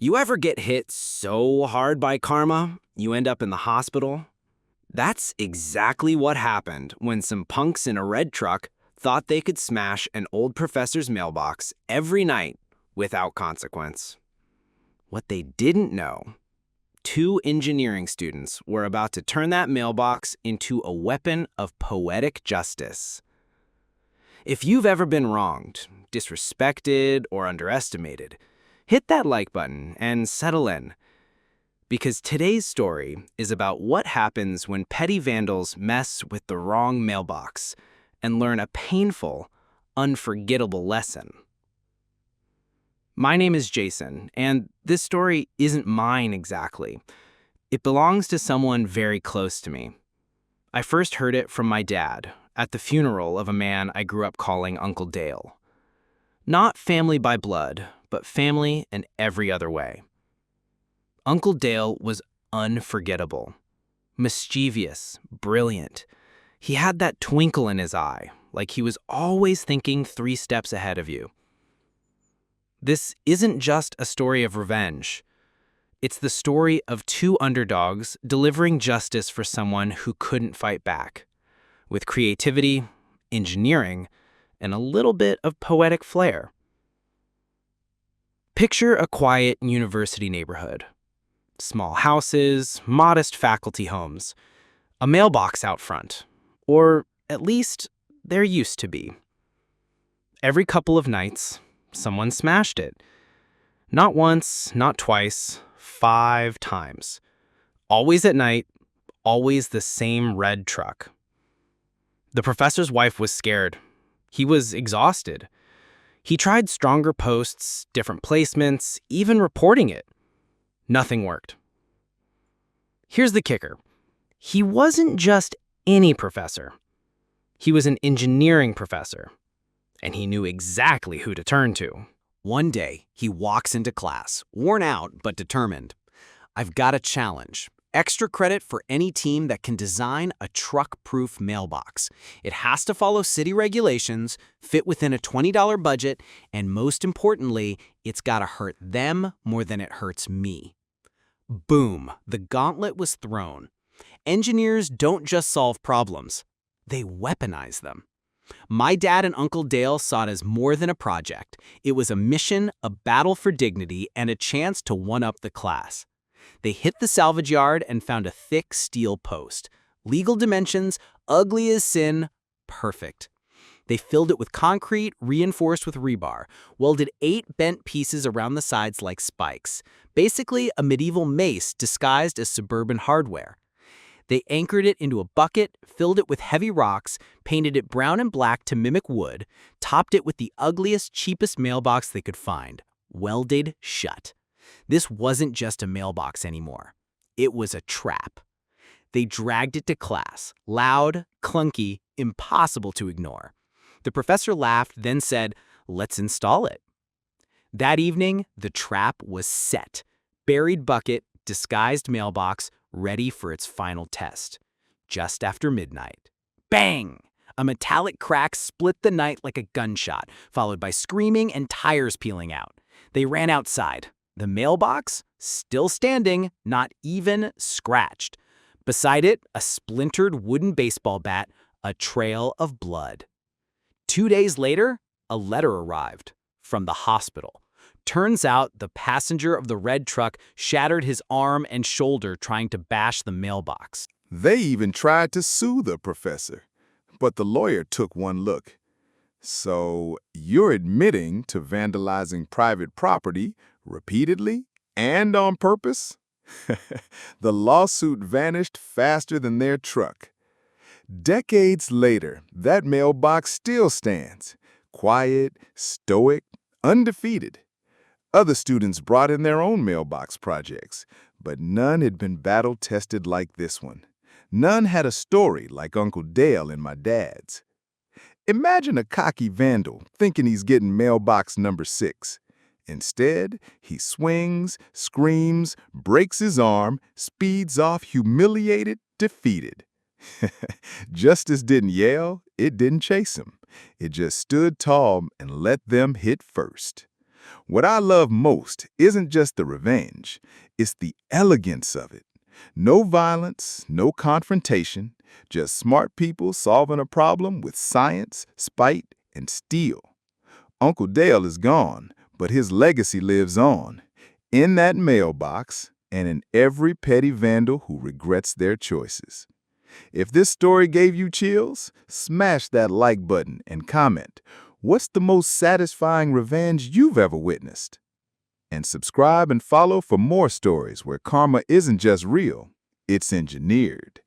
You ever get hit so hard by karma, you end up in the hospital? That's exactly what happened when some punks in a red truck thought they could smash an old professor's mailbox every night without consequence. What they didn't know, two engineering students were about to turn that mailbox into a weapon of poetic justice. If you've ever been wronged, disrespected, or underestimated, hit that like button and settle in. Because today's story is about what happens when petty vandals mess with the wrong mailbox and learn a painful, unforgettable lesson. My name is Jason, and this story isn't mine exactly. It belongs to someone very close to me. I first heard it from my dad at the funeral of a man I grew up calling Uncle Dale. Not family by blood, but family in every other way. Uncle Dale was unforgettable, mischievous, brilliant. He had that twinkle in his eye, like he was always thinking 3 steps ahead of you. This isn't just a story of revenge. It's the story of 2 underdogs delivering justice for someone who couldn't fight back, with creativity, engineering, and a little bit of poetic flair. Picture a quiet university neighborhood. Small houses, modest faculty homes, a mailbox out front, or at least there used to be. Every couple of nights, someone smashed it. Not once, not twice, 5 times. Always at night, always the same red truck. The professor's wife was scared. He was exhausted. He tried stronger posts, different placements, even reporting it. Nothing worked. Here's the kicker. He wasn't just any professor. He was an engineering professor, and he knew exactly who to turn to. One day, he walks into class, worn out but determined. I've got a challenge. Extra credit for any team that can design a truck-proof mailbox. It has to follow city regulations, fit within a $20 budget, and most importantly, it's got to hurt them more than it hurts me. Boom, the gauntlet was thrown. Engineers don't just solve problems, they weaponize them. My dad and Uncle Dale saw it as more than a project. It was a mission, a battle for dignity, and a chance to one-up the class. They hit the salvage yard and found a thick steel post. Legal dimensions, ugly as sin, perfect. They filled it with concrete, reinforced with rebar, welded 8 bent pieces around the sides like spikes. Basically, a medieval mace disguised as suburban hardware. They anchored it into a bucket, filled it with heavy rocks, painted it brown and black to mimic wood, topped it with the ugliest, cheapest mailbox they could find, welded shut. This wasn't just a mailbox anymore. It was a trap. They dragged it to class, loud, clunky, impossible to ignore. The professor laughed, then said, "Let's install it." That evening, the trap was set. Buried bucket, disguised mailbox, ready for its final test. Just after midnight. Bang! A metallic crack split the night like a gunshot, followed by screaming and tires peeling out. They ran outside. The mailbox, still standing, not even scratched. Beside it, a splintered wooden baseball bat, a trail of blood. 2 days later, a letter arrived from the hospital. Turns out the passenger of the red truck shattered his arm and shoulder trying to bash the mailbox. They even tried to sue the professor, but the lawyer took one look. So you're admitting to vandalizing private property repeatedly and on purpose? The lawsuit vanished faster than their truck. Decades later, that mailbox still stands, quiet, stoic, undefeated. Other students brought in their own mailbox projects, but none had been battle-tested like this one. None had a story like Uncle Dale and my dad's. Imagine a cocky vandal thinking he's getting mailbox number 6. Instead, he swings, screams, breaks his arm, speeds off humiliated, defeated. Justice didn't yell, it didn't chase him. It just stood tall and let them hit first. What I love most isn't just the revenge, it's the elegance of it. No violence, no confrontation, just smart people solving a problem with science, spite, and steel. Uncle Dale is gone, but his legacy lives on, in that mailbox and in every petty vandal who regrets their choices. If this story gave you chills, smash that like button and comment, what's the most satisfying revenge you've ever witnessed? And subscribe and follow for more stories where karma isn't just real, it's engineered.